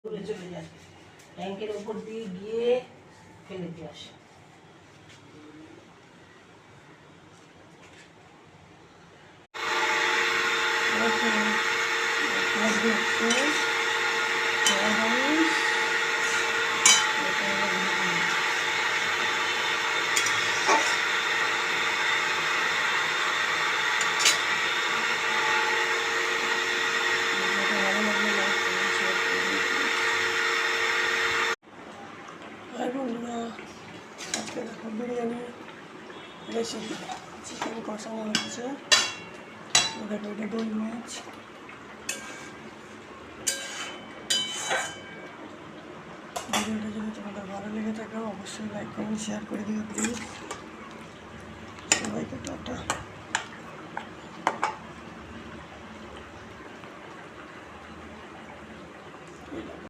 চলে যায়, ট্যাঙ্কের উপর দিয়ে গিয়ে ফেলে দিয়ে আসে। বন্ধুরা, আজকে দেখো বিরিয়ানি রেসিপি, চিকেন কষানো হচ্ছে। দেখো এটা দই মাছ। ভিডিওটা যদি তোমাদের ভালো লেগে থাকে অবশ্যই লাইক কমেন্ট শেয়ার করে দিও প্লিজ। সবাইকে টাটা।